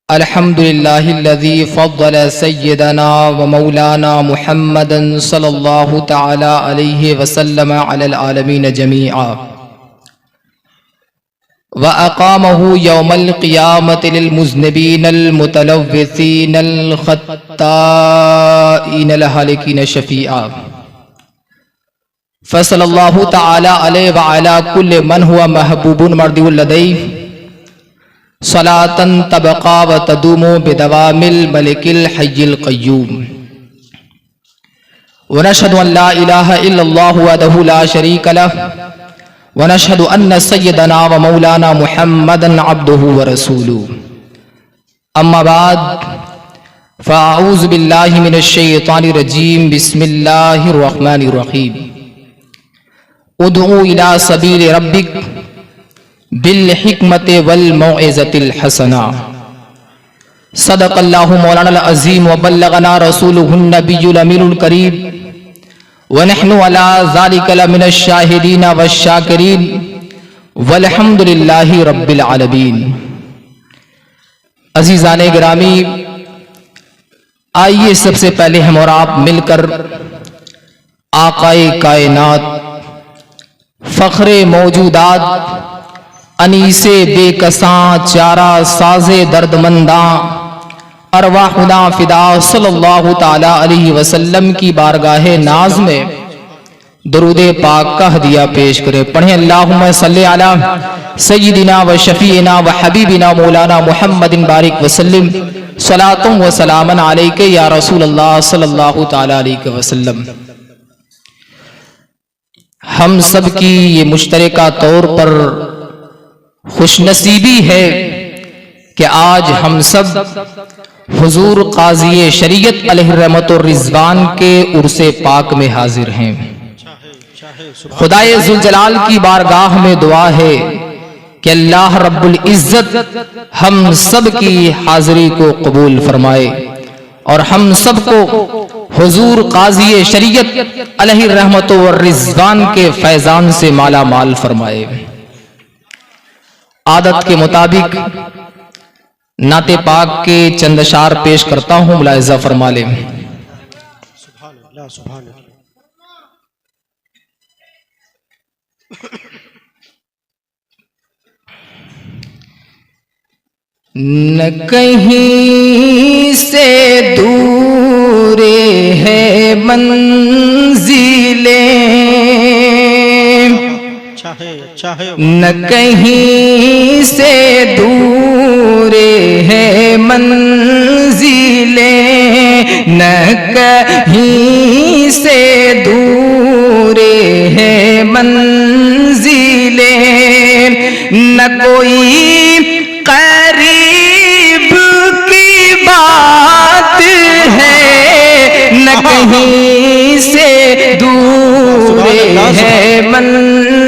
अल्हम्दुलिल्लाहिल्लज़ी फ़द्दल सय्यदना व मौलाना मुहम्मदन सल्लल्लाहु तआला अलैहि वसल्लम अलल आलमीन जमीआ व अक़ामहु यौमल क़ियामति लिल मुज़निबीनल मुतलव्विसीनल ख़त्ताईनल हालिकीन शफ़ीआ फ़सल्लल्लाहु तआला अलैहि व अला कुल्लि मन हुवा महबूबुन मर्दिउल लदैह सलातन तबक़ा व तदूमु बिदवामिल मलिकिल हय्यिल क़य्यूम व नशहदु अन ला इलाहा इल्लल्लाहु वहदहु ला शरीक लह व नशहदु अन्न सय्यदना व मौलाना मुहम्मदन अब्दुहु व रसूलुहु अम्मा बाद फ़अऊज़ु बिल्लाहि मिनश शैतानिर रजीम बिस्मिल्लाहिर रहमानिर रहीम उदउ इला सबील रब्बिक बिल हिकमत वल मौइज़तिल हसना सदक़ल्लाहु मौलाना अज़ीम व बल्लगना रसूलुहुन नबियुल अमीनुल करीम व नहनु अला ज़ालिका लमिनश शाहिदीन वश शाकिरीन वल्हम्दुलिल्लाहि रब्बिल आलमीन। अज़ीज़ाने गिरामी, आइए सबसे पहले हम और आप मिलकर आक़ाए कायनात फ़ख्रे मौजूदात अनीसे बेकसां चारा साज़े दर्दमंदां अरवाहुना फ़िदा सल्लल्लाहु ताला अलैहि वसल्लम की बारगाहे नाज में दरूद पाक का हदिया पेश करें। पढ़ें अल्लाहुम्मा सल्ली अला सय्यिदिना व शफ़ीइना व हबीबिना मौलाना मुहम्मदिन बारिक वसल्लिम सलातुम व सलामन अलैका या रसूलल्लाह सल्लल्लाहु ताला अलैहि वसल्लम। हम सब की ये मुश्तरका तौर पर खुशनसीबी है कि आज हम सब हुजूर काज़ी शरीयत अलैहिर्रहमत व रिज़वान के उर्से पाक में हाजिर हैं। खुदाए ज़ुल जलाल की बारगाह में दुआ है कि अल्लाह रब्बुल इज़्ज़त हम सब की हाजिरी को कबूल फरमाए और हम सब को हुजूर काज़ी शरीयत अलैहिर्रहमत व रिज़वान के फैज़ान से माला माल फरमाए। आदत के मुताबिक नाते पाक के चंद अशार पेश करता हूं, मुलाहिज़ा फरमा लें। न कहीं से दूर है मंजिलें, न कहीं से दूर है मंजिलें, न कहीं से दूर है मंजिलें, न कोई करीब की बात है, न कहीं से दूर है मंजिलें,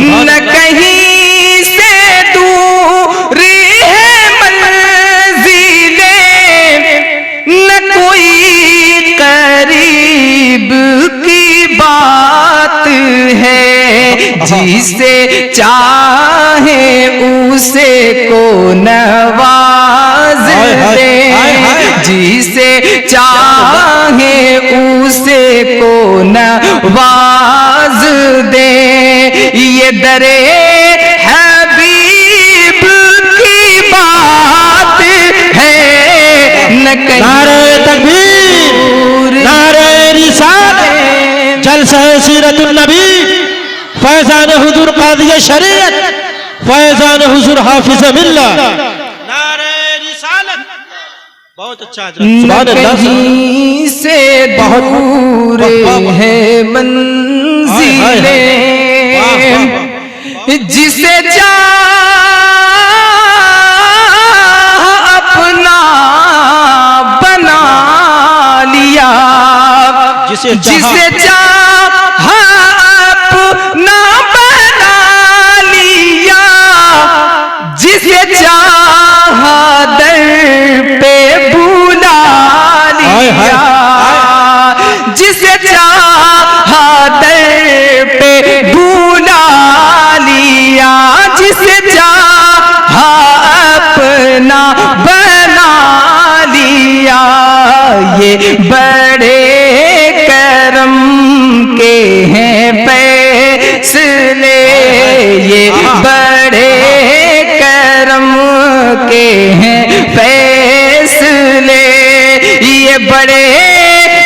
न कहीं से दूर है मंजिलें, न कोई करीब की बात है, जिसे चाहे उसे को नवाज दे, जिसे चाहे उसे को नवाज दे, ये दरे हबीब की बात है, न नारे तकबीर, नारे रिसालत, जलसा सीरतुन नबी, फैज़ान हुजूर काज़ी शरीयत, फैज़ान हुजूर हाफिज़ मिल्लत, नारे रिसालत। बहुत अच्छा, सुभान अल्लाह। कहीं से दूर है मंजिलें, जिसे चाह अपना बना लिया, जिसे चाह अपना बना लिया, जिसे चाह दर पे बुला लिया, जिसे चाह दर पे बुला ये बड़े करम के हैं फैसले, ये बड़े करम के हैं फैसले, ये बड़े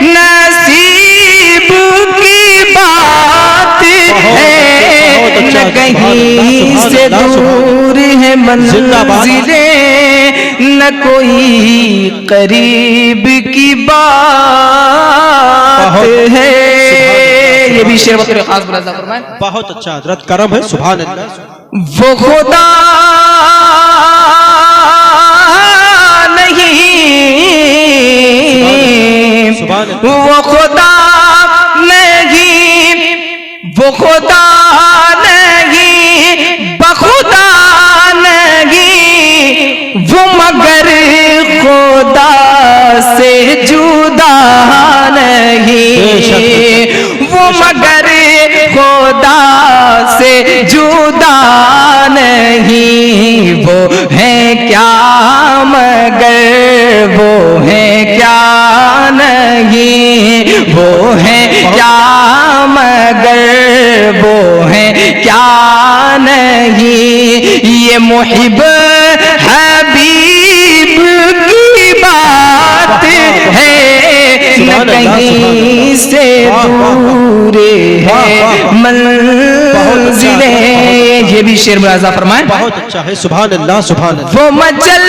नसीब की बात है, न कहीं से दूर है मंजिलें, न कोई करीब की बात है। ये भी शेर बतौर खास मुलाज़ा फरमाएं। बहुत अच्छा हजरत, करम है, सुभान अल्लाह। वो खुदा वो खुदा नहीं, वो खुदा नहीं, बखुदा नहीं, वो मगर खुदा से जुदा नहीं, वो मगर खुदा से जुदा नहीं, वो है क्या मगर वो है क्या नहीं, वो है क्या मगर वो है क्या नहीं, ये मुहिब हबीब की बात है, न कहीं से दूर है मंजिलें। ये भी शेर मुलाज़ा फरमाएं। बहुत अच्छा है, सुभान अल्लाह, सुभान अल्लाह। वो मचल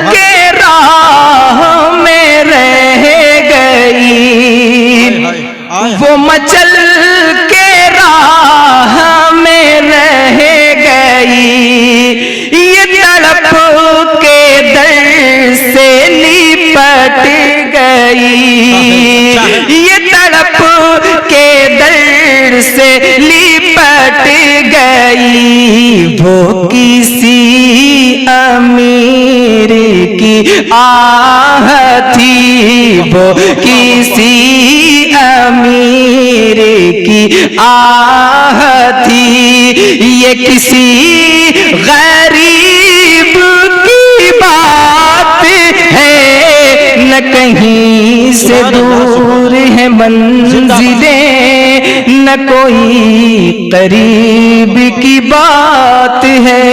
के राह में रह गई, वो मचल के राह में रह गई, ये तड़प के दर से लिपट गई, ये तड़प के दर से लिपट गई, वो किसी अमीर की आह थी, वो किसी अमीर की आह थी, ये किसी गरीब की बात है, न कहीं से दूर है मंजिलें, न कोई करीब की बात है।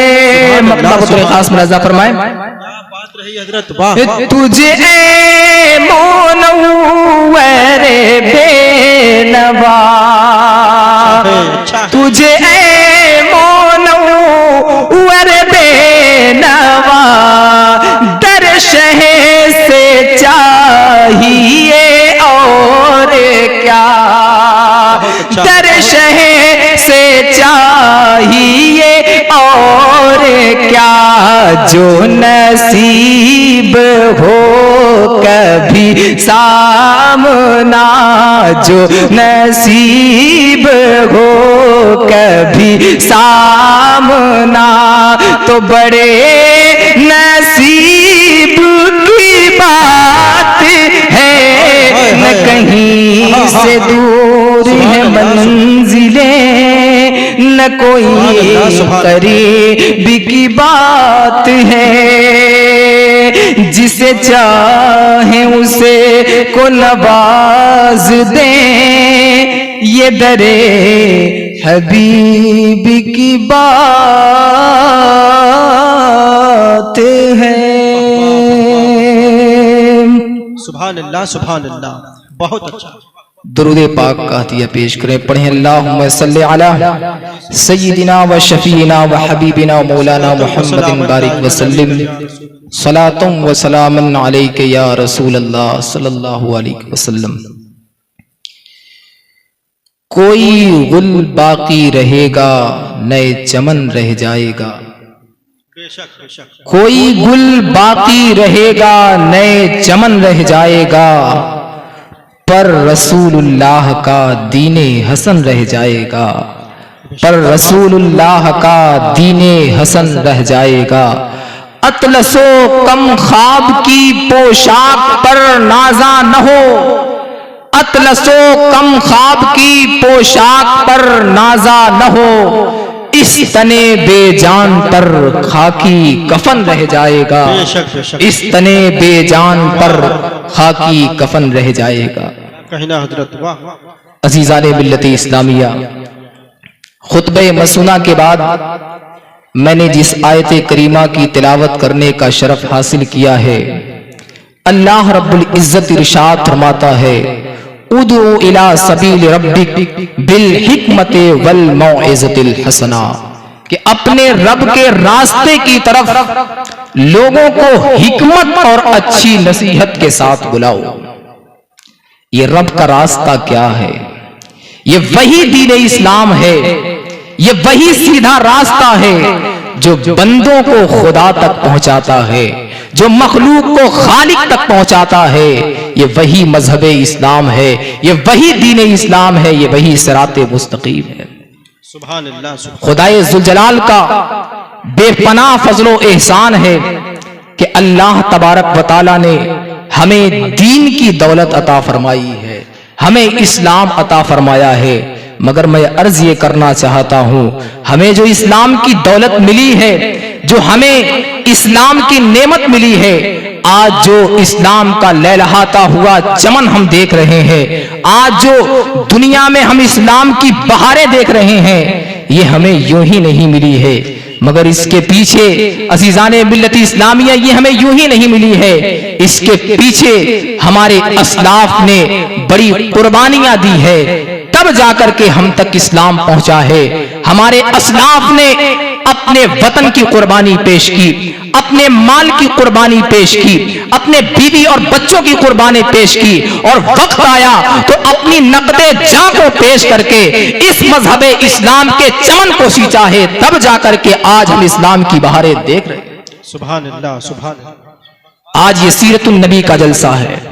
मतलब खास मुलाज़ा फरमाएं। बात रही हजरत, वाह। तुझे मोनव्वर बेनवा, तुझे मोनव्वर बेनवा, दर शह से चाहिए और क्या, दर शह से चाहिए और क्या, जो नसीब हो कभी सामना, जो नसीब हो कभी सामना, तो बड़े नसीब की बात है, न कहीं से दूर है मंजिलें, न कोई करीब की बात है, जिसे चाहे उसे को नवाज दें, ये दरे हबीब की बात है। सुभान अल्लाह, सुभान अल्लाह, बहुत अच्छा। दुरूद पाक का हदिया पेश करें, पढ़ें अल्लाहुम्मा सल्ली अला सय्यिदिना व शफीना व हबीबिना मौलाना मुहम्मदिन बारिक व सल्लिम सलातुम व सलामन अलैका या रसूल अल्लाह सल्लल्लाहु अलैहि वसल्लम। कोई गुल बाकी रहेगा, नए चमन रह जाएगा, बेशक बेशक। कोई गुल बाकी रहेगा, नए चमन रह जाएगा, पर रसूलुल्लाह का दीने हसन रह जाएगा, पर रसूलुल्लाह का दीने हसन रह जाएगा। अतलसो कम ख्वाब की पोशाक पर नाजा न हो, अतलसो कम ख्वाब की पोशाक पर नाजा न हो, इस तने बेजान पर खाकी कफन रह जाएगा, बेशक बेशक इस तने बेजान पर खाकी कफन रह जाएगा। कहना हजरत वाह। अजीज़ाने मिल्लत इस्लामिया, खुतबे मसूना के बाद मैंने जिस आयत करीमा की तिलावत करने का शरफ हासिल किया है, अल्लाह रब्बुल इज्जत इरशाद फरमाता है, उदू इला सबील रब्बिक बिल हिकमति वल मौइज़तिल हसना, कि अपने रब के रास्ते की तरफ लोगों को हिकमत और अच्छी नसीहत के साथ बुलाओ। ये रब का रास्ता क्या है? ये वही दीन इस्लाम है, ये वही सीधा रास्ता है जो बंदों को खुदा तक पहुंचाता है, जो मखलूक को खालिक तक पहुंचाता है। ये वही मजहब इस्लाम है, ये वही दीन इस्लाम है, ये वही सिराते मुस्तकीम है। सुभान अल्लाह। खुदाए जुलजलाल का बेपनाह फजलो एहसान है कि अल्लाह तबारक व तआला ने हमें दीन की दौलत अता फरमाई है, हमें इस्लाम अता फरमाया है। मगर मैं अर्ज ये करना चाहता हूं, हमें जो इस्लाम की दौलत मिली है, जो हमें इस्लाम की नेमत मिली है, आज जो इस्लाम का लहलहाता हुआ चमन हम देख रहे हैं, आज जो दुनिया में हम इस्लाम की बहारें देख रहे हैं, ये हमें यूं ही नहीं मिली है, मगर इसके पीछे अजीज़ाने मिल्लत इस्लामिया ये हमें यूं ही नहीं मिली है। इसके पीछे हमारे अस्लाफ ने बड़ी कुर्बानियां दी है, तब जाकर के हम तक इस्लाम पहुंचा है। हमारे अस्लाफ ने अपने वतन की कुर्बानी पेश की, अपने माल की कुर्बानी पेश की, अपने बीवी और बच्चों की कुर्बानी पेश की, और वक्त आया तो अपनी नकदे जान को पेश करके इस मजहब इस्लाम के चमन को सींचा है। तब जाकर के आज हम इस्लाम की बहारें देख रहे हैं। सुभान अल्लाह, सुभान अल्लाह। आज ये सीरतुन नबी का जलसा है।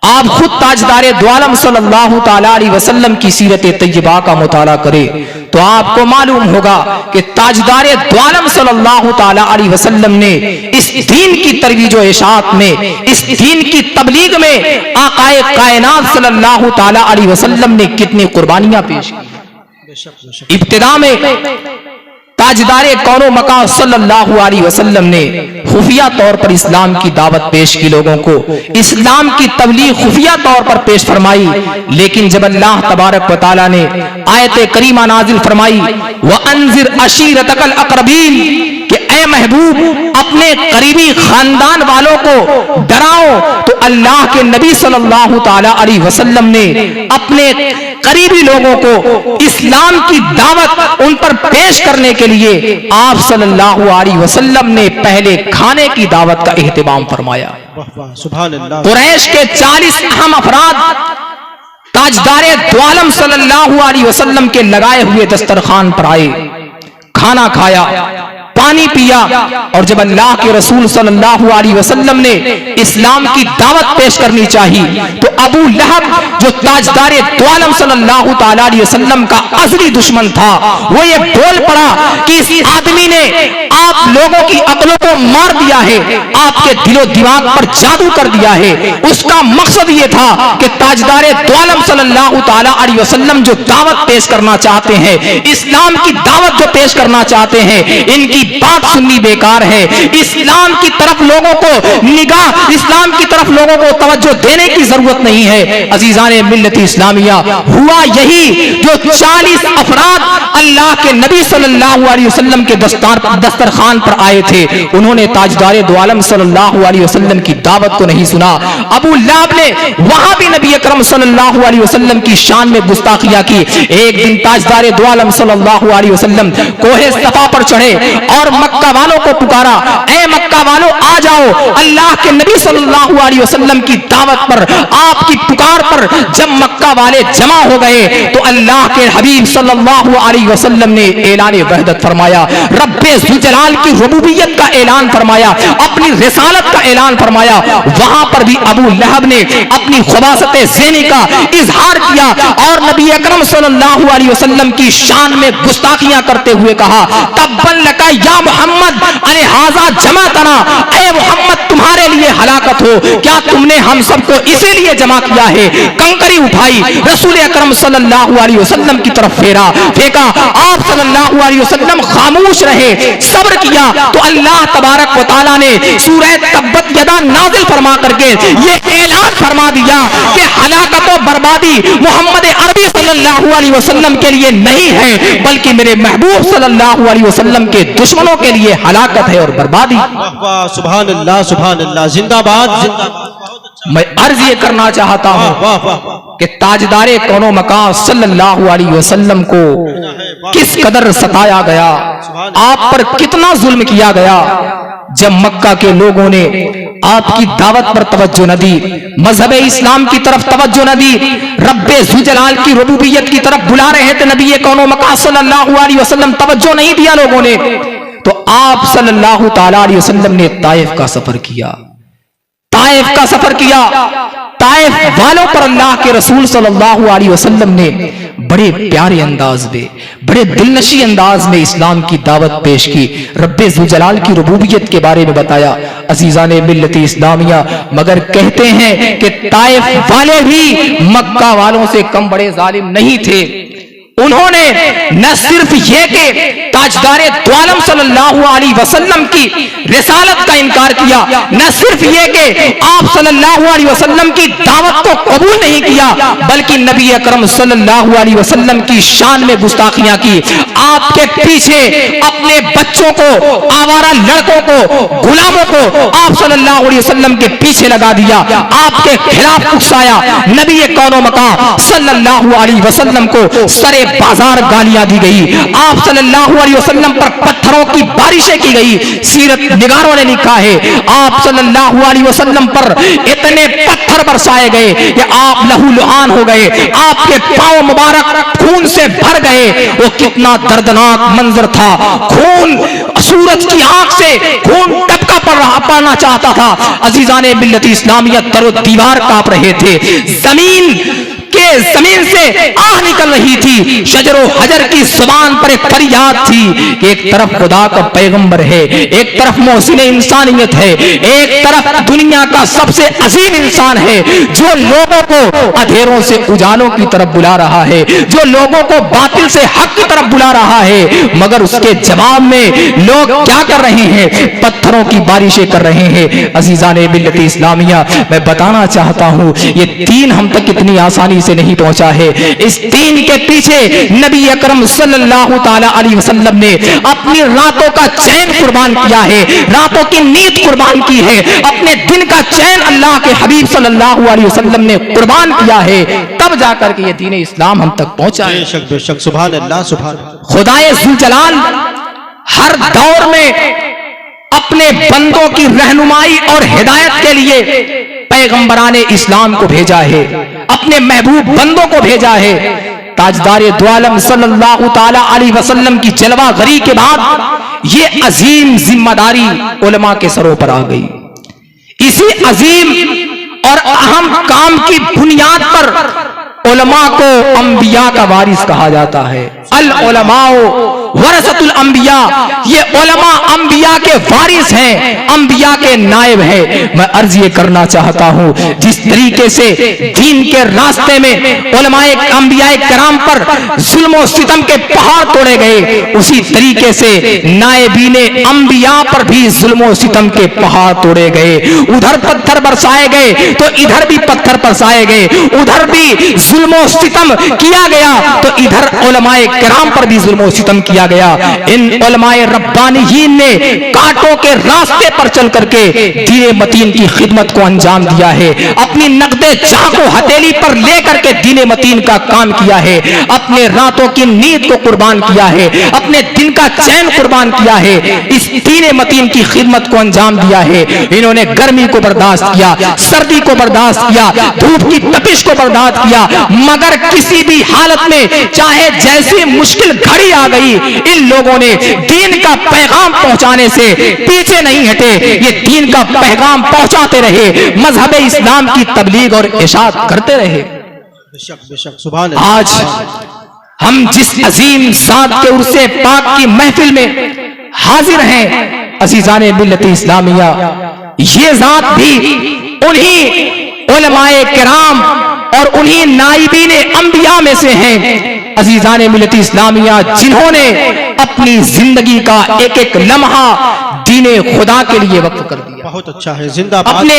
आप खुद ताजदारे द्वालम सल्लल्लाहु ताला अलैहि वसल्लम की सीरत तैयबा का मुताला करें तो आपको मालूम होगा कि ताजदारे द्वालम सल्लल्लाहु ताला अलैहि वसल्लम ने इस दीन की तरवीज व इशाअत में, इस दीन की तबलीग में आकाए कायनात सल्लल्लाहु ताला अलैहि वसल्लम ने कितनी कुर्बानियां पेश की। इब्तिदा में ताजदारे कौनो मका सल्लल्लाहु अलैहि वसल्लम ने खुफिया तौर पर इस्लाम की दावत पेश की, लोगों को इस्लाम की तबलीग खुफिया तौर पर पेश फरमाई। लेकिन जब अल्लाह तबारक व तआला ने आयत करीमा नाजिल फरमाई, व अंजिर अशीरतकल अक़रबीन, कि ऐ महबूब अपने करीबी खानदान वालों को डराओ, तो अल्लाह के नबी सल्लल्लाहु ताला अलैहि वसल्लम ने अपने करीबी लोगों को इस्लाम की दावत उन पर पेश करने के लिए आप सल्लल्लाहु अलैहि वसल्लम ने पहले खाने की दावत का एहतिमाम फरमाया। सुभान अल्लाह। कुरैश के 40 अहम अफराद ताजदारे द्वालम सल्लल्लाहु अलैहि वसल्लम के लगाए हुए दस्तरखान पर आए, खाना खाया, पानी पिया, और जब अल्लाह के रसूल सल्लल्लाहु अलैहि वसल्लम ने इस्लाम की दावत पेश करनी चाहिए तो अबू लहब, जो ताजदारे द्वालम सल्लल्लाहु ताला अलैहि वसल्लम का असली दुश्मन था, वो ये बोल पड़ा कि इस आदमी ने आप लोगों की अक्लों को मार दिया है, आपके दिलो दिमाग पर जादू कर दिया है। उसका मकसद ये था कि ताजदारे द्वालम सल्लल्लाहु ताला अलैहि वसल्लम जो दावत पेश करना चाहते हैं, इस्लाम की दावत जो पेश करना चाहते हैं, इनकी बात सुननी बेकार है। इस्लाम की तरफ लोगों को निगाह, इस्लाम की तरफ लोगों को तवज्जो देने की जरूरत नहीं है। अजीजाने मिल्लत इस्लामिया, हुआ यही जो 40 अफराद अल्लाह के नबी सल्लल्लाहु अलैहि वसल्लम के दस्तरखान पर आए थे, उन्होंने ताजदारे दो आलम सल्लल्लाहु अलैहि वसल्लम की दावत को नहीं सुना। अबू लहब ने वहां भी नबी अकरम सल्लल्लाहु अलैहि वसल्लम की शान में गुस्ताखियां की। एक दिन ताजदारे दो आलम सल्लल्लाहु अलैहि वसल्लम कोहे सफा पर चढ़े और मक्का वालों को पुकारा, ऐ मक्का वालों आ जाओ, अल्लाह के नबी सल्लल्लाहु अलैहि वसल्लम की दावत पर, आपकी पुकार पर जब मक्का वाले जमा हो गए तो अल्लाह के हबीब सल्लल्लाहु अलैहि वसल्लम ने ऐलान वहदत फरमाया, रब्बे ज़ुलजलाल की रुबूबियत का ऐलान फरमाया, अपनी रिसालत का ऐलान फरमाया। वहां पर भी अबू लहब ने अपनी खुबासत ज़ेनी का इजहार किया और नबी अकरम सल्लल्लाहु अलैहि वसल्लम की शान में गुस्ताखियां करते हुए कहा, तब्बन लका या मोहम्मद अलहाजा जमातना, ऐ मोहम्मद तुम्हारे लिए हलाकत हो, क्या तुमने हम सबको इसीलिए जमा किया है? कंकरी उठाई, रसूल अकरम सल्लल्लाहु अलैहि वसल्लम की तरफ फेंका, आप सल्लल्लाहु अलैहि अलैहि वसल्लम खामोश रहे, सब्र किया, तो अल्लाह तबारक व तआला ने सूरह तब्बत यदा नाजिल फरमा करके ये ऐलान फरमा दिया कि हलाकत और बर्बादी मोहम्मद अरबी सल्लल्लाहु अलैहि वसल्लम के लिए नहीं है, बल्कि मेरे महबूब सल्लल्लाहु अलैहि वसल्लम के दुश्मनों के लिए हलाकत है और बर्बादी। वाह, सुभान अल्लाह, सुभान अल्लाह, जिंदाबाद जिंदाबाद। मैं अर्ज ये करना चाहता हूँ वाह वाह वाह, कि ताजदारे कौनो मकाम सल्लल्लाहु अलैहि वसल्लम को किस कदर सताया गया, आप पर कितना जुल्म किया गया। जब मक्का के लोगों ने आपकी दावत पर तवज्जो न दी, मजहब इस्लाम की तरफ तवज्जो न दी, रब्बे ज़ुजलाल की रुबूबियत की तरफ बुला रहे थे नबी कौनो मकाम सल्लल्लाहु अलैहि वसल्लम, तवज्जो नहीं दिया लोगों ने, तो आप सल्लल्लाहु ताला अलैहि वसल्लम ने ताइफ का सफर किया, ताइफ का सफर किया। ताइफ वालों पर अल्लाह के रसूल सल्लल्लाहु अलैहि वसल्लम ने बड़े प्यारे अंदाज में, बड़े दिलनशी अंदाज में इस्लाम की दावत पेश की, रब्बे ज़ुजलाल की रुबूबियत के बारे में बताया। अज़ीज़ाने मिल्लती इस्लामिया, मगर कहते हैं कि ताइफ वाले भी मक्का वालों से कम बड़े जालिम नहीं थे। उन्होंने न सिर्फ ये कि ताजदारे द्वालम सल्लल्लाहु अलैहि वसल्लम की रिसालत का इनकार किया, न सिर्फ ये कि आप सल्लल्लाहु अलैहि वसल्लम की दावत को कबूल नहीं किया, बल्कि नबी अकरम सल्लल्लाहु अलैहि वसल्लम की शान में गुस्ताखियां की। आपके पीछे अपने बच्चों को, आवारा लड़कों को, गुलामों को आप सल्लल्लाहु अलैहि वसल्लम के पीछे लगा दिया, आपके खिलाफ उकसाया। नबी कौनो मकाम सल्लल्लाहु अलैहि वसल्लम को सरे बाजार गालियां दी गई, आप सल्लल्लाहु अलैहि वसल्लम पर पत्थरों की बारिशें की गई। सीरत निगारों ने लिखा है आप सल्लल्लाहु अलैहि वसल्लम पर इतने पत्थर बरसाए गए कि आप लहूलुहान हो गए, आपके पांव मुबारक खून से भर गए। वो कितना दर्दनाक मंजर था, खून सूरज की आंख से खून टपका पड़ना चाहता था। अजीजाने मिल्लत इस्लामिया दरो दीवार कांप रहे थे, जमीन से आह निकल रही थी, शजरो हजर की जुबान पर एक फरियाद थी कि एक तरफ खुदा का पैगंबर है, एक तरफ मोहसिन इंसानियत है, एक तरफ दुनिया का सबसे अजीम इंसान है जो लोगों को अंधेरों से उजालों की तरफ बुला रहा है, जो लोगों को बातिल से हक की तरफ बुला रहा है। मगर उसके जवाब में लोग क्या कर रहे हैं? पत्थरों की बारिशें कर रहे हैं। अजीजाने मिल्लत इस्लामिया, मैं बताना चाहता हूं ये दीन हम तक इतनी आसानी से नहीं पहुंचा है। इस दीन के पीछे नबी अकरम सल्लल्लाहु ताला अलैहि वसल्लम ने अपनी रातों का चैन कुर्बान किया है, रातों की नींद कुर्बान की है, अपने दिन का चैन अल्लाह के हबीब सल्लल्लाहु अलैहि वसल्लम ने कुर्बान किया है, तब जाकर के ये दीन इस्लाम हम तक पहुंचा है। बेशक बेशक, सुभान अल्लाह, सुभान अल्लाह। खुदाए ज़ुलजलाल हर दौर में अपने बंदों की रहनुमाई और हिदायत के लिए पैगंबराने इस्लाम को भेजा है, अपने महबूब बंदों को भेजा है। ताजदारे द्वालम सल्लल्लाहु ताला अलैहि वसल्लम की जलवागरी के बाद ये अजीम जिम्मेदारी उलमा के सरों पर आ गई। इसी अजीम और अहम काम की बुनियाद पर उलमा को अंबिया का वारिस कहा जाता है। अल उलमाओ वरसतुल अंबिया, ये उलमा अंबिया के वारिस हैं, अंबिया के नायब हैं। मैं अर्ज ये करना चाहता हूँ, जिस तरीके से दीन के रास्ते में उलमाए अंबियाए कराम पर जुल्म और सितम के पहाड़ तोड़े गए, उसी तरीके से नायबीने अंबिया पर भी जुल्म और सितम के पहाड़ तोड़े गए। उधर पत्थर बरसाए गए तो इधर भी पत्थर बरसाए गए, उधर भी जुल्म और सितम किया गया तो इधर उलमाए कराम पर भी जुल्म और सितम किया गया। इन उलमाए रब्बानीयीन ने कांटों के रास्ते पर चल करके दीन मतीन की खिदमत को अंजाम दिया है, अपनी नकदे जान को हथेली पर लेकर के दीन मतीन का काम किया है, अपने रातों की नींद को कुर्बान किया है, अपने दिन का चैन कुर्बान किया है, इस दीन मतीन की खिदमत को अंजाम दिया है। इन्होंने गर्मी को बर्दाश्त किया, सर्दी को बर्दाश्त किया, धूप की तपिश को बर्दाश्त किया, मगर किसी भी हालत में चाहे जैसी मुश्किल घड़ी आ गई, इन लोगों ने दीन का पैगाम पहुंचाने से पीछे नहीं हटे। ये दीन का पैगाम पहुंचाते रहे, मजहब इस्लाम की तबलीग और इशाअत करते रहे। बेशक बेशक, सुभान अल्लाह। आज हम जिस अजीम साद के उर्से पाक की महफिल में हाजिर हैं, अजीजाने मिल्लत इस्लामिया, ये जात भी उन्हीं उलमाए किराम और उन्हीं नाइबीन अंबिया में से हैं अजीजान मिल्लत इस्लामिया, जिन्होंने अपनी जिंदगी का एक एक लम्हा दीने खुदा के लिए वक्फ कर दिया। बहुत अच्छा है, जिंदाबाद। अपने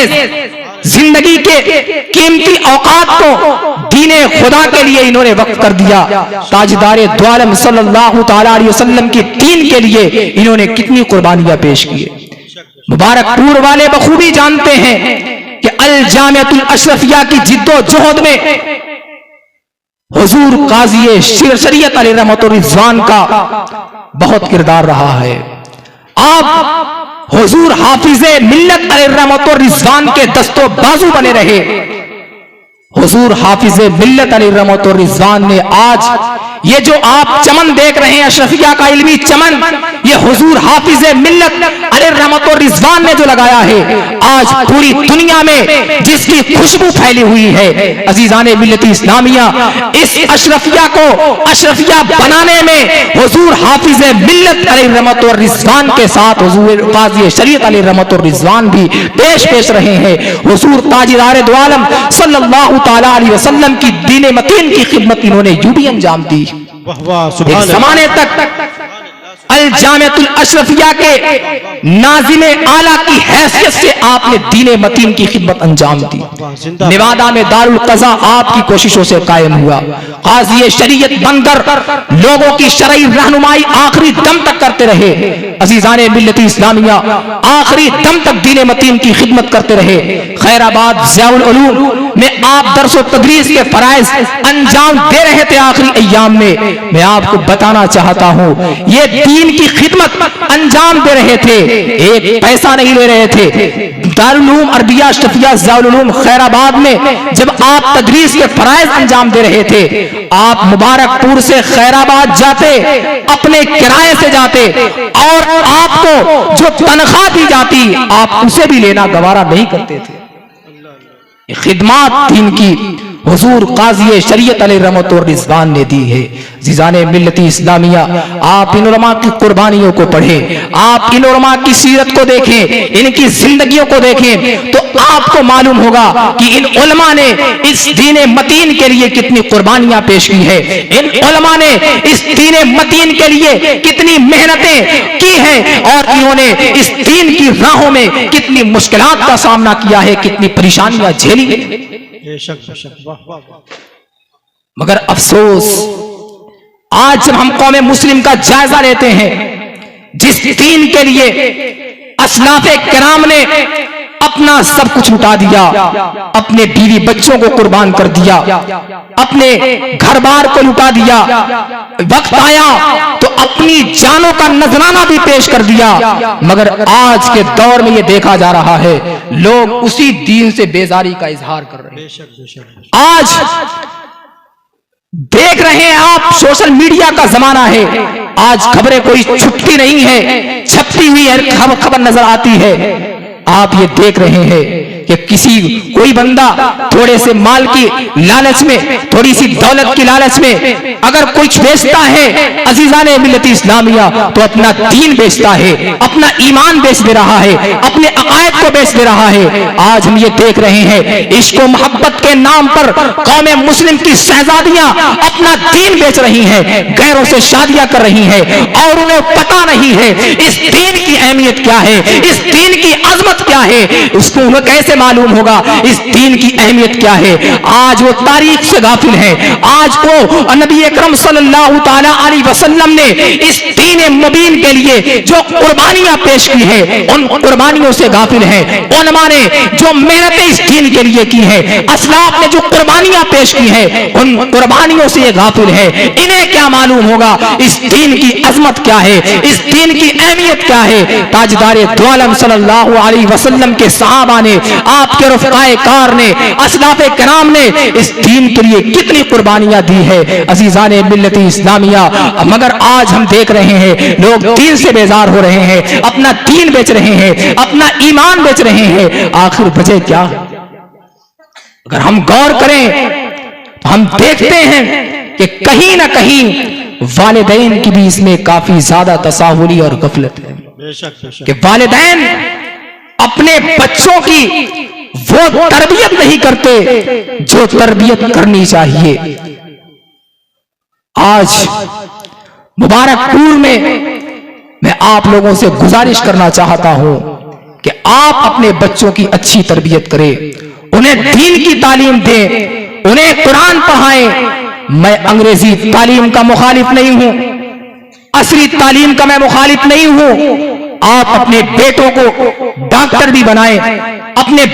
जिंदगी के कीमती औकात को दीने खुदा के लिए इन्होंने वक्फ कर दिया। ताजदारे दो आलम सल्लल्लाहु तआला अलैहि वसल्लम के दीन के लिए इन्होंने कितनी कुर्बानियां पेश की है। मुबारकपुर वाले बखूबी जानते हैं कि अल जामिअतुल अशरफिया की जिद्दोजहद में हुजूर काजी शरीयत अलैहि रहमत व रिज़वान का बहुत किरदार रहा है। आप हुजूर हाफिज़े मिल्लत अलैहि रहमत व रिज़वान के दस्तो बाजू बने रहे। हुजूर हाफिज़े मिल्लत अलैहि रहमत व रिज़वान ने आज ये जो आप चमन देख रहे हैं अशरफिया का इल्मी चमन, ये हुजूर हाफिज़े मिल्लत अलैहि रहमत व रिज़वान ने जो लगाया है, आज पूरी दुनिया में जिसकी खुशबू फैली हुई है। अजीजाने मिल्लत इस्लामिया, इस अशरफिया को अशरफिया बनाने में हुजूर हाफिज़े मिल्लत अलैहि रहमत व रिज़वान के साथ हुजूर काज़ी शरीयत अलैहि रहमत व रिज़वान भी पेश रहे हैं। हुजूर ताजदारे दो आलम सल्लल्लाहु तआला अलैहि वसल्लम की दीन मतीन की खिदमत इन्होंने यूं भी अंजाम दी। एक जमाने तक अल जामिअतुल अशरफिया के नाज़िम आला की हैसियत से आपने दीन मतीन की खिदमत अंजाम दी। नेवादा में दारुल क़ज़ा आपकी कोशिशों से कायम हुआ। काज़ी शरीयत बनकर लोगों की शरई रहनुमाई आखिरी दम तक करते रहे। अजीजाने मिल्लत इस्लामिया, आखिरी दम तक दीन मतीन की खिदमत करते रहे। खैराबाद ज़ियाउल उलूम में आप दर्स व तदरीस के फराइज अंजाम दे रहे थे। आखिरी अय्याम में मैं आपको बताना चाहता हूँ, ये दीन की खिदमत अंजाम दे रहे थे, एक पैसा नहीं ले रहे थे। दारुल उलूम अरबिया अशरफिया ज़ियाउल उलूम खैराबाद में जब आप तदरीस के फराइज अंजाम दे रहे थे, आप मुबारकपुर से खैराबाद जाते, अपने किराए से जाते, और आपको जो तनख्वाह दी जाती आप उसे भी लेना गवारा नहीं करते थे। खिदमत दीन की हुजूर काज़ी शरीयत अलैहि रहमत व रिज़वान ने दी है। ज़ीज़ाने मिल्लत इस्लामिया, आप इन उलमा की कुर्बानियों को पढ़ें, आप इन उलमा की सीरत को देखें, इनकी जिंदगियों को देखें, तो आपको मालूम होगा कि इन उलमा ने इस दीन मतीन के लिए कितनी कुर्बानियां पेश की है। इन उलमा ने इस दीन मतीन के लिए कितनी मेहनतें की हैं, और इन्होंने इस दीन की राहों में कितनी मुश्किलात का सामना किया है, कितनी परेशानियां झेली है। मगर अफसोस, आज जब हम कौम मुस्लिम का जायजा लेते हैं, जिस दीन के लिए असलाफे किराम ने अपना सब कुछ लुटा दिया, अपने बीवी बच्चों को कुर्बान कर दिया, अपने घर बार को लुटा दिया, वक्त आया तो अपनी जानों का नजराना भी पेश कर दिया, मगर आज के दौर में यह देखा जा रहा है लोग उसी दीन से बेजारी का इजहार कर रहे हैं। आज देख रहे हैं आप, सोशल मीडिया का जमाना है, आज खबरें कोई छुपती नहीं है, छपती हुई है खबर नजर आती है। आप ये देख रहे हैं कि कोई बंदा थोड़े से माल की लालच में, थोड़ी सी दौलत की लालच में अगर कुछ बेचता है, अजीजाने मिल्लत इस्लामिया, तो अपना दीन बेचता है, अपना ईमान बेच दे रहा है, अपने अकायद को बेच दे रहा है। आज हम ये देख रहे हैं, इश्क व मोहब्बत के नाम पर कौम मुस्लिम की शहजादियां अपना दीन बेच रही हैं, गैरों से शादियां कर रही हैं, और उन्हें पता नहीं है इस दीन की अहमियत क्या है, इस दीन की अजमत क्या है, उसको उन्हें कैसे मालूम होगा इस दीन की अहमियत क्या है। आज वो तारीख से गाफिल है, आज वो नबी अकरम सल्लल्लाहु ताला अलैहि वसल्लम ने इस दीन मुबीन के लिए जो कुर्बानियां पेश की है, उन कुर्बानियों से गाफिल है। उलमा ने जो मेहनतें इस दीन के लिए की है, असलाफ ने जो कुर्बानियां पेश की है, उन कुर्बानियों से ये गाफिल है। इन्हें क्या मालूम होगा इस दीन की अजमत क्या है, इस दीन की अहमियत क्या है। ताजदारे दो आलम सल्लल्लाहु अलैहि वसल्लम के सहाबा ने, आपके रफ़ाए कार ने, असलाफ़े किराम ने इस दीन के लिए कितनी कुर्बानियां दी है। अजीज़ाने मिल्लत इस्लामिया, मगर आज हम देख रहे हैं लोग दीन से बेजार हो रहे हैं, अपना दीन बेच रहे हैं, अपना ईमान बेच रहे हैं। आखिर वजह क्या? अगर हम गौर करें तो हम देखते हैं कि कहीं ना कहीं वालिदैन की भी इसमें काफी ज्यादा तसाहुली और गफलत है कि वालिदैन अपने बच्चों की वो तरबियत नहीं करते जो तरबियत करनी चाहिए। आज मुबारकपुर में मैं आप लोगों से गुजारिश करना चाहता हूं कि आप अपने बच्चों की अच्छी तरबियत करें, उन्हें दीन की तालीम दें, उन्हें कुरान पढ़ाएं। मैं अंग्रेजी तालीम का मुखालिफ नहीं हूं, असली तालीम का मैं मुखालिफ नहीं हूं। आप अपने बेटों को डॉक्टर भी बनाएं, अपने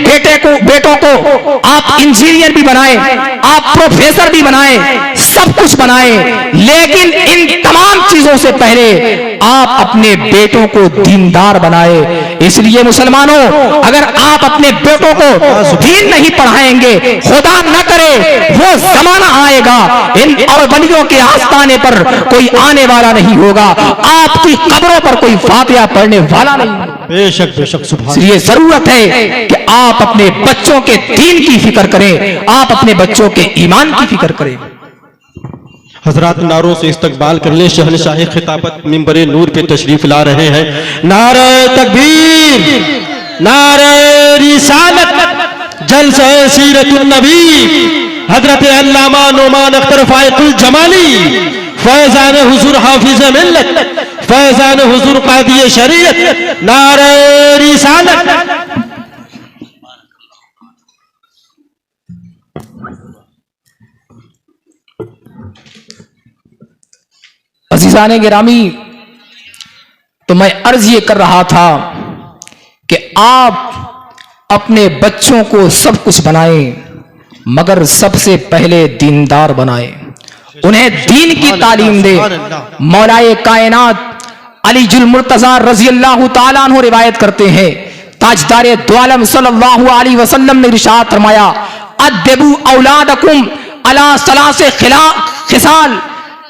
बेटों को आप इंजीनियर भी बनाएं, आप प्रोफेसर भी बनाएं, सब कुछ बनाएं, लेकिन इन तमाम चीजों से पहले आप अपने बेटों को दीनदार बनाएं। इसलिए मुसलमानों, अगर आप अपने बेटों को दीन नहीं पढ़ाएंगे, खुदा न करे वो जमाना आएगा इन अवलियों के आस्थाने पर कोई आने वाला नहीं होगा, आपकी कब्रों पर कोई फातिहा पढ़ने वाला नहीं। बेशक बेशक सुभान। ये जरूरत है कि आप अपने बच्चों के दीन की फिक्र करें, आप अपने बच्चों के ईमान की फिक्र करें। हजरात नारों से इस्तकबाल कर ले। शहनशाह खिताबत मिंबरे नूर पे तशरीफ ला रहे हैं। नारे तकबीर, नारे रिसालत, जलसे सीरतुन नबी, हजरत अल्लामा नोमान अख्तर फायकुल जमाली, फैजान हुजूर हाफिज मिल्लत, फैजान हुजूर कादी शरीयत, नारे रिसालत। अजीजाने गिरामी, तो मैं अर्ज ये कर रहा था कि आप अपने बच्चों को सब कुछ बनाएं, मगर सबसे पहले दीनदार बनाएं, उन्हें दीन की तालीम दें। मौलाए कायनात अलीजुल मुर्तजा रज़ी अल्लाह ताला अन्हु रिवायत करते हैं, ताजदारे दुआलम सल्लल्लाहु अलैहि वसल्लम ने इरशाद फरमाया, अद्दबू औलादकुम अला सलासे खिसाल।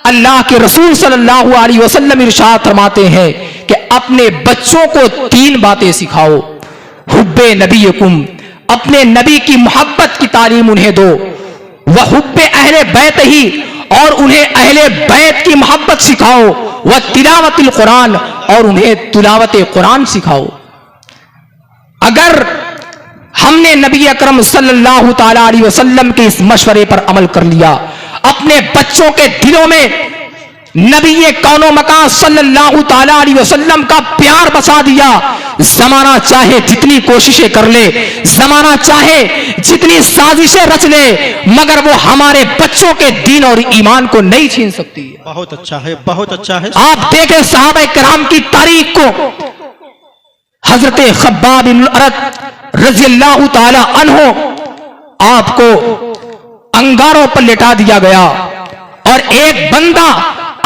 अल्लाह के रसूल सल्लल्लाहु अलैहि वसल्लम इरशाद फरमाते हैं कि अपने बच्चों को 3 बातें सिखाओ। हुब्बे नबीकुम, अपने नबी की मोहब्बत की तालीम उन्हें दो। वह हुब्बे अहले बैत ही, और उन्हें अहले बैत की मोहब्बत सिखाओ। वह तिलावतिल कुरान, और उन्हें तिलावत कुरान सिखाओ। अगर हमने नबी अकरम सल्लल्लाहु ताला अलैहि वसल्लम के इस मशवरे पर अमल कर लिया, अपने बच्चों के दिलों में नबी कौनो मकान सल्लल्लाहु ताला अलैहि वसल्लम का प्यार बसा दिया, जमाना चाहे जितनी कोशिशें कर ले, जमाना चाहे जितनी साजिशें रच ले, मगर वो हमारे बच्चों के दीन और ईमान को नहीं छीन सकती है। बहुत अच्छा है, बहुत अच्छा है। आप देखें सहाबा किराम की तारीख को। हजरत खब्बाब बिन अरत रज़ी अल्लाह ताला अन्हु, आपको अंगारों पर लेटा दिया गया और एक बंदा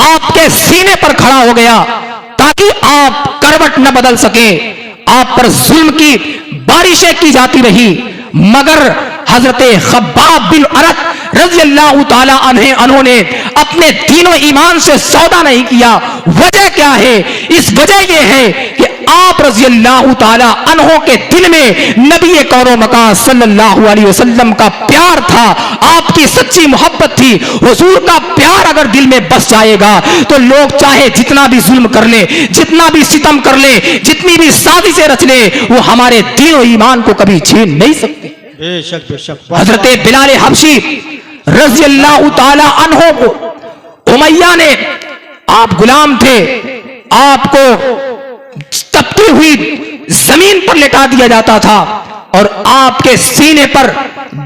आपके सीने पर खड़ा हो गया ताकि आप करवट न बदल सके। आप पर जुल्म की बारिशें की जाती रही, मगर हजरत खब्बाब बिन अरत रज़ी अल्लाह ताला अन्हु ने अपने दीनों ईमान से सौदा नहीं किया। वजह क्या है? इस वजह यह है कि आप रज़ी अल्लाह ताला अन्हु के दिल में नबी कौनो मकान सल्लल्लाहु अलैहि वसल्लम का प्यार था, आपकी सच्ची मोहब्बत थी। हुजूर का प्यार अगर दिल में बस जाएगा तो लोग चाहे जितना भी जुल्म कर ले, जितना भी सितम कर ले, जितनी भी साजिशें रच ले, वो हमारे दीन और ईमान को कभी छीन नहीं सकते। बेशक बेशक। हजरत बिलाल हबशी रज़ी अल्लाह ताला अन्हु को उमैया ने, आप गुलाम थे, आपको तपती हुई जमीन पर लेटा दिया जाता था और आपके सीने पर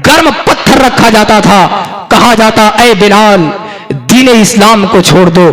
गर्म पत्थर रखा जाता था। कहा जाता, ऐ बिलाल, दीन इस्लाम को छोड़ दो,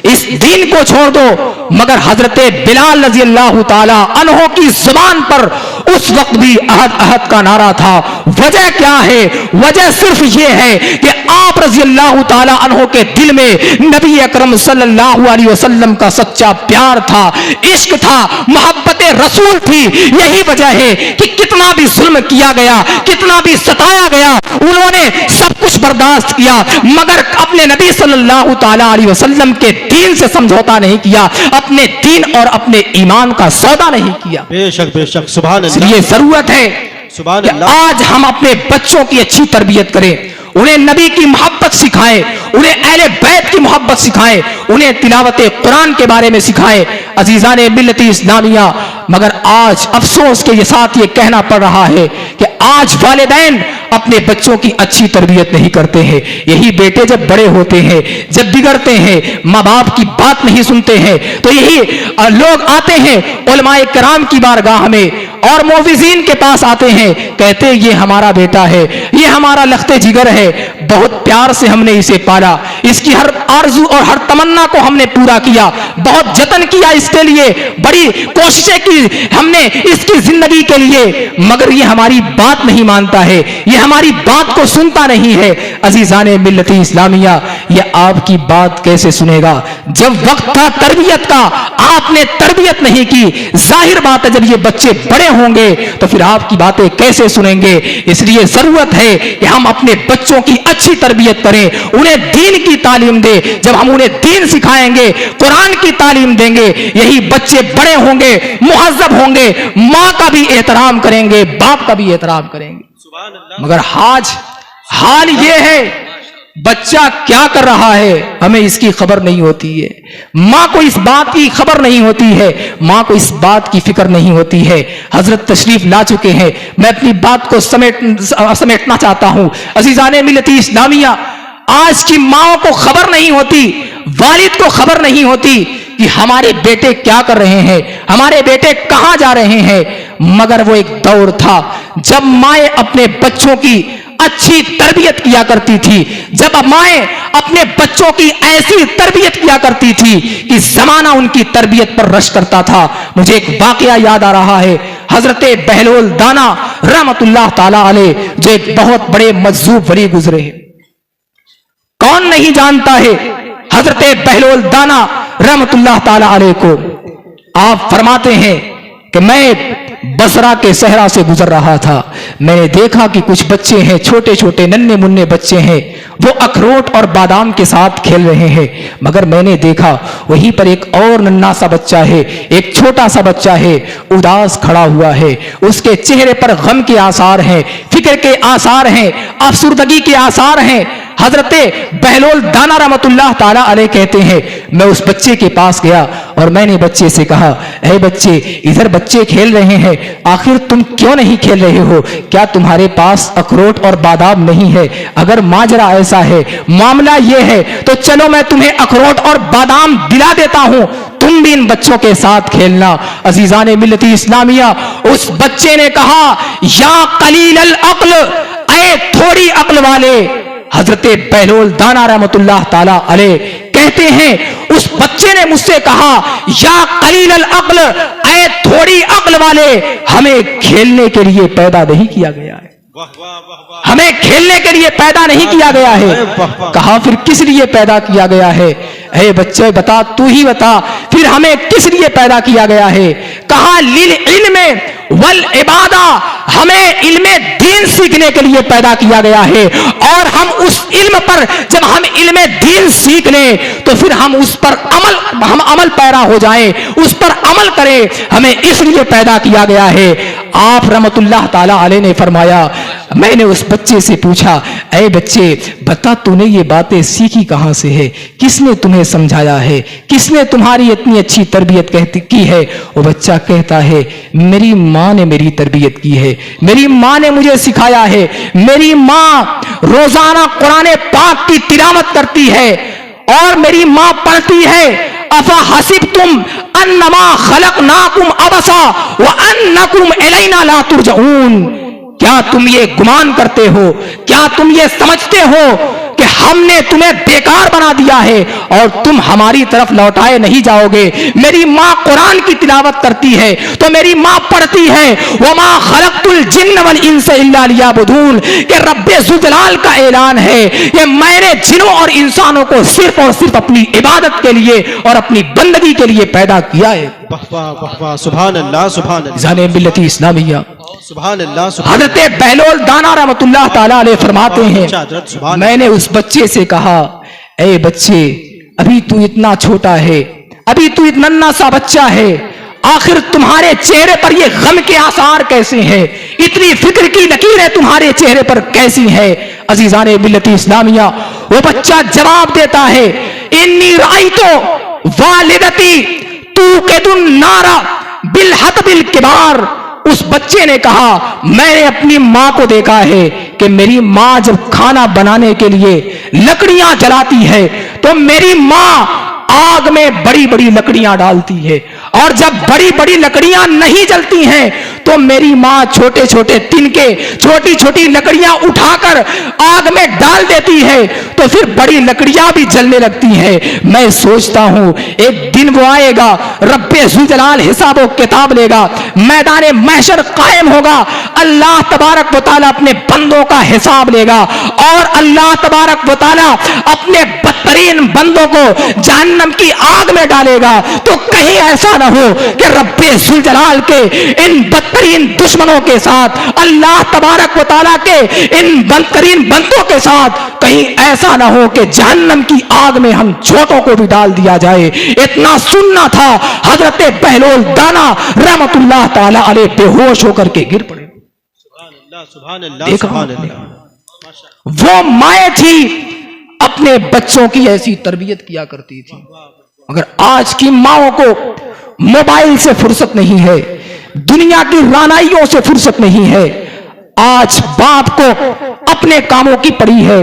इस दीन को छोड़ दो। मगर हजरत बिलाल रज़ी अल्लाह ताला अन्हु की जुबान पर उस वक्त भी अहद अहद का नारा था। वजह क्या है? वजह सिर्फ ये है कि आप रज़ी अल्लाह ताला अन्हु के दिल में नबी अकरम सल्लल्लाहु अलैहि वसल्लम का सच्चा प्यार था, इश्क था, मोहब्बत रसूल थी। यही वजह है कि कितना भी जुल्म किया गया, कितना भी सताया गया, उन्होंने सब कुछ बर्दाश्त किया, मगर अपने नबी सल्लल्लाहु ताला अलैहि वसल्लम के दीन से समझौता नहीं किया, अपने दीन और अपने ईमान का सौदा नहीं किया। बेशक बेशक। सुभान अल्लाह। इसलिए जरूरत है सुभान कि अल्लाह। आज हम अपने बच्चों की अच्छी तरबियत करें, उन्हें नबी की मोहब्बत सिखाएं, उन्हें अहले बैत की मोहब्बत सिखाएं, उन्हें तिलावत कुरान के बारे में सिखाएं। अजीजाने मिल्लती इस्लामिया, मगर आज अफसोस के साथ ये कहना पड़ रहा है कि आज वालिदैन अपने बच्चों की अच्छी तरबियत नहीं करते हैं। यही बेटे जब बड़े होते हैं, जब बिगड़ते हैं, माँ बाप की बात नहीं सुनते हैं, तो यही लोग आते हैं उलमाए किराम की बारगाह में और मौविज़ीन के पास आते हैं, कहते हैं ये हमारा बेटा है, ये हमारा लख्ते जिगर है, बहुत प्यार से हमने इसे पाला, इसकी हर आरजू और हर तमन्ना को हमने पूरा किया, बहुत जतन किया इसके लिए, बड़ी कोशिशें की हमने इसकी जिंदगी के लिए, मगर ये हमारी बात नहीं मानता है, ये हमारी बात को सुनता नहीं है। अजीजाने मिल्लती इस्लामिया, ये आपकी बात कैसे सुनेगा? जब वक्त था तरबियत का, आपने तरबियत नहीं की। जाहिर बात है जब ये बच्चे बड़े होंगे तो फिर आपकी बातें कैसे सुनेंगे? इसलिए जरूरत है कि हम अपने बच्चों की अच्छी तरबियत करें, उन्हें दीन की तालीम दें। जब हम उन्हें दीन सिखाएंगे, कुरान की तालीम देंगे, यही बच्चे बड़े होंगे, मुहज्जब होंगे, माँ का भी एहतराम करेंगे, बाप का भी एहतराम करेंगे। मगर आज हाल ये है, बच्चा क्या कर रहा है हमें इसकी खबर नहीं होती है, माँ को इस बात की खबर नहीं होती है, माँ को इस बात की फिक्र नहीं होती है। हजरत तशरीफ ला चुके हैं, मैं अपनी बात को समेटना चाहता हूं। अजीजाने मिल्लती इस्लामिया, आज की माओ को खबर नहीं होती, वालिद को खबर नहीं होती कि हमारे बेटे क्या कर रहे हैं, हमारे बेटे कहां जा रहे हैं। मगर वो एक दौर था जब माएं अपने बच्चों की अच्छी तरबियत किया करती थी, जब माएं अपने बच्चों की ऐसी तरबियत किया करती थी कि जमाना उनकी तरबियत पर रश करता था। मुझे एक वाकया याद आ रहा है, हजरते बहलोल दाना रहमतुल्लाह ताला अलैह, जो एक बहुत बड़े मजजूब वली गुजरे हैं। कौन नहीं जानता है हजरते बहलोल दाना रहमतुल्लाह ताला अलैह को? आप फरमाते हैं कि मैं बसरा के सहरा से गुजर रहा था, मैंने देखा कि कुछ बच्चे हैं, छोटे छोटे नन्हे मुन्ने बच्चे हैं, वो अखरोट और बादाम के साथ खेल रहे हैं। मगर मैंने देखा वहीं पर एक और नन्हा सा बच्चा है, एक छोटा सा बच्चा है, उदास खड़ा हुआ है, उसके चेहरे पर गम के आसार हैं, फिक्र के आसार हैं, अफसुर्दगी के आसार हैं। हजरते बहलोल दाना रहमतुल्लाह ताला अलैह कहते हैं, मैं उस बच्चे के पास गया और मैंने बच्चे से कहा, ऐ बच्चे, इधर बच्चे खेल रहे हैं, आखिर तुम क्यों नहीं खेल रहे हो? क्या तुम्हारे पास अखरोट और बादाम नहीं है? अगर माजरा ऐसा है, मामला यह है, तो चलो मैं तुम्हें अखरोट और बादाम दिला देता हूं, तुम भी इन बच्चों के साथ खेलना। अजीजाने मिल्लती इस्लामिया, उस बच्चे ने कहा, या कलील अक्ल, ऐ थोड़ी अक्ल वाले। हजरते बहलोल दाना रहमतुल्लाह ताला अलैह कहते हैं, उस बच्चे ने मुझसे कहा, या कलील अक्ल, ऐ थोड़ी अक्ल वाले, हमें खेलने के लिए पैदा नहीं किया गया है, हमें खेलने के लिए पैदा नहीं किया गया है। कहा फिर किस लिए पैदा किया गया है? ऐ बच्चे बता, तू ही बता, फिर हमें किस लिए पैदा किया गया है? कहा लिल इल्म वल इबादा, हमें इल्मे दीन सीखने के लिए पैदा किया गया है, और हम उस इल्म पर, जब हम इल्मे दीन सीख लें तो फिर हम उस पर अमल पैरा हो जाएं, उस पर अमल करें, हमें इसलिए पैदा किया गया है। आप रहमतुल्लाह ताला अलैह ने फरमाया, मैंने उस बच्चे से पूछा, ऐ बच्चे बता, तूने ये बातें सीखी कहां से है? किसने तुम्हें समझाया है? किसने तुम्हारी इतनी अच्छी तरबियत की है? वो बच्चा कहता है, मेरी माँ ने मेरी तरबियत की है, मेरी माँ ने मुझे सिखाया है, मेरी माँ रोजाना कुरान पाक की तिलावत करती है और मेरी माँ पढ़ती है, अफा हसिबतुम अन्नमा खलकनाकुम अबसा व अन्नकुम इलैना ला तुरजऊन, क्या तुम ये गुमान करते हो, क्या तुम ये समझते हो कि हमने तुम्हें बेकार बना दिया है और तुम हमारी तरफ लौटाए नहीं जाओगे? मेरी माँ कुरान की तिलावत करती है तो मेरी माँ पढ़ती है, वमा खलक़तुल जिन्न वल इंस इल्ला लियाबुदून, कि रब्बे ज़ुजलाल का ऐलान है, ये मैंने जिनों और इंसानों को सिर्फ और सिर्फ अपनी इबादत के लिए और अपनी बंदगी के लिए पैदा किया है। सुभान अल्लाह, सुभान अल्लाह। जाने मिल्लती इस्लामिया, सुभान अल्लाह। हज़रत बहलोल दाना रहमतुल्लाह ताला अलैह फरमाते हैं, मैंने उस बच्चे से कहा, ऐ बच्चे, अभी तू इतना छोटा है, अभी तू इतना नन्हा सा बच्चा है, आखिर तुम्हारे चेहरे पर ये गम के आसार कैसे हैं? इतनी फिक्र की लकीरें तुम्हारे चेहरे पर कैसी हैं? अजीजाने मिल्लती इस्लामिया, वो बच्चा जवाब देता है, इन्नी राइतो वालिदती तू केदुन नारा बिल हत बिल किबार। उस बच्चे ने कहा, मैंने अपनी माँ को देखा है कि मेरी माँ जब खाना बनाने के लिए लकड़ियां जलाती है तो मेरी माँ आग में बड़ी बड़ी लकड़ियां डालती है, और जब बड़ी बड़ी लकड़ियां नहीं जलती हैं तो मेरी माँ छोटे छोटे तिनके, छोटी छोटी लकड़ियां उठाकर आग में डाल देती है, तो फिर बड़ी लकड़ियां भी जलने लगती हैं। मैं सोचता हूं एक दिन वो आएगा, रब्बे ज़ुल जलाल हिसाब व किताब लेगा, मैदान महशर कायम होगा, अल्लाह तबारक व तआला अपने बंदों का हिसाब लेगा, और अल्लाह तबारक व तआला अपने बदतरीन बंदों को जहन्नम की आग में डालेगा। तो कहीं ऐसा ना हो कि रब्बे ज़ुल जलाल के इन बदतरीन दुश्मनों के साथ, अल्लाह तबारक व तआला के इन बदतरीन बंदों के साथ कहीं ऐसा ना हो कि जहन्नम की आग में हम छोटों को भी डाल दिया जाए। इतना सुनना था, हजरत बहलोल दाना रहमतुल्लाह ताला अलैह बेहोश होकर के गिर पड़े। देखा वो माए थी अपने बच्चों की ऐसी तरबियत किया करती थी। मगर आज की माओं को मोबाइल से फुर्सत नहीं है, दुनिया की रानाइयों से फुर्सत नहीं है, आज बाप को अपने कामों की पड़ी है।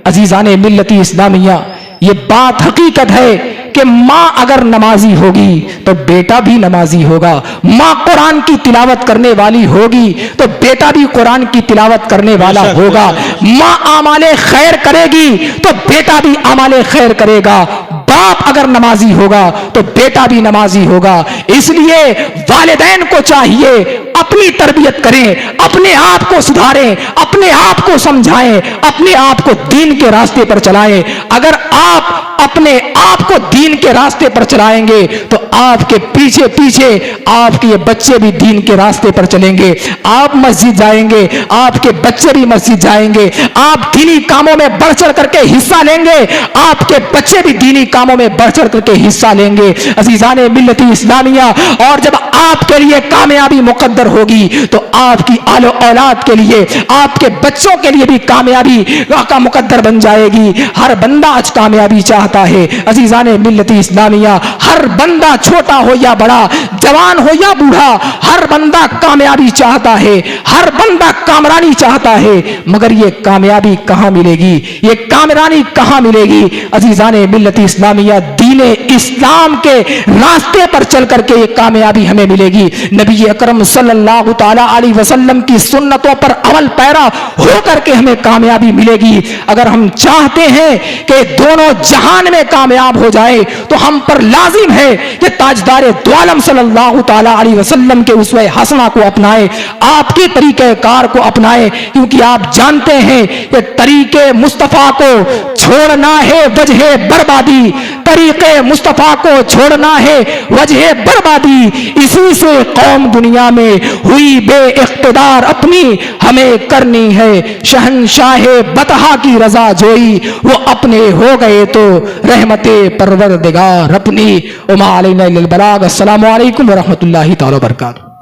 अजीजाने मिल्लती इस्लामिया, ये बात हकीकत है कि माँ अगर नमाजी होगी तो बेटा भी नमाजी होगा, माँ कुरान की तिलावत करने वाली होगी तो बेटा भी कुरान की तिलावत करने वाला होगा, माँ आमाले खैर करेगी तो बेटा भी आमाले खैर करेगा, बाप अगर नमाजी होगा तो बेटा भी नमाजी होगा। इसलिए वालिदैन को चाहिए अपनी तरबियत करें, अपने आप को सुधारें, अपने आप को समझाएं, अपने आप को दीन के रास्ते पर चलाएं। अगर आप अपने आप को दीन के रास्ते पर चलाएंगे तो आपके पीछे पीछे आपके ये बच्चे भी दीन के रास्ते पर चलेंगे। आप मस्जिद जाएंगे, आपके बच्चे भी मस्जिद जाएंगे, आप दीनी कामों में बढ़ चढ़ करके हिस्सा लेंगे, आपके बच्चे भी दीनी कामों में बढ़ चढ़ करके हिस्सा लेंगे। अजीजाने मिल्लती इस्लामिया, और जब आपके लिए कामयाबी मुकद्दर होगी तो आपकी आलो औलाद के लिए, आपके बच्चों के लिए भी कामयाबी का मुकद्दर बन जाएगी। हर बंदा आज कामयाबी चाहता है। अजीजाने मिल्लती इस्लामिया, हर बंदा छोटा हो या बड़ा, जवान हो या बूढ़ा, हर बंदा कामयाबी चाहता है, हर बंदा कामरानी चाहता है। मगर ये कामयाबी कहां मिलेगी, ये कामरानी कहां मिलेगी? अजीजाने मिल्लती इस्लामिया, दीने इस्लाम के रास्ते पर चल करके ये कामयाबी हमें मिलेगी। नबी अकरम सल्लल्लाहु ताला अलैहि वसल्लम की सुन्नतों पर अमल पैरा हो करके हमें कामयाबी मिलेगी। अगर हम चाहते हैं कि दोनों जहान में कामयाब हो जाए तो हम पर लाजिम है कि ताजदार द्वालम सल्लल्लाहु ताला अलैहि वसल्लम के उसवे हसना को अपनाएं, आपके तरीके कार को अपनाएं, क्योंकि आप जानते हैं कि तरीके मुस्तफा को छोड़ना है वजह बर्बादी, तरीके मुस्तफा को छोड़ना है वजह बर्बादी। इसी से कौम दुनिया में हुई बेइख्तिदार, अपनी हमें करनी है शहंशाहे बतहा की रजा जोई, वो अपने हो गए तो रहमते परवरदिगार अपनी। उमा अलैना इल्लल बलाग। अस्सलामु अलैकुम व रहमतुल्लाहि तआला व बरकातहू।